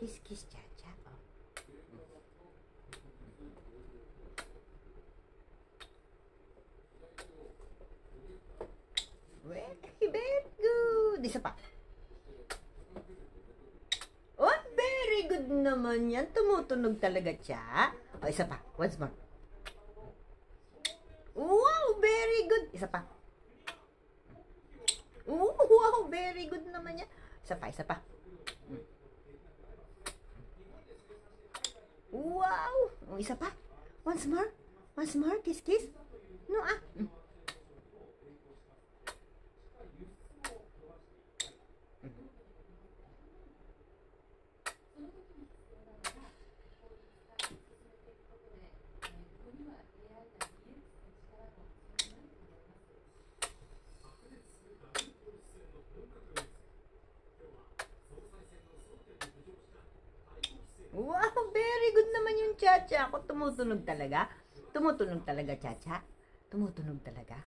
Kiss, kiss, Chacha. Oh. Very good. Isa pa. Oh, very good naman yan. Tumutunog talaga, Cha. O, isa pa. Once more. Wow, very good. Isa pa. Oh, wow, very good naman yan. Isa pa, isa pa. Wow. O, isa pa. Once more. Once more. Kiss, kiss. No, ah. Wow, very good naman yung Chacha. Ako tumutunog talaga. Tumutunog talaga, Chacha. Tumutunog talaga.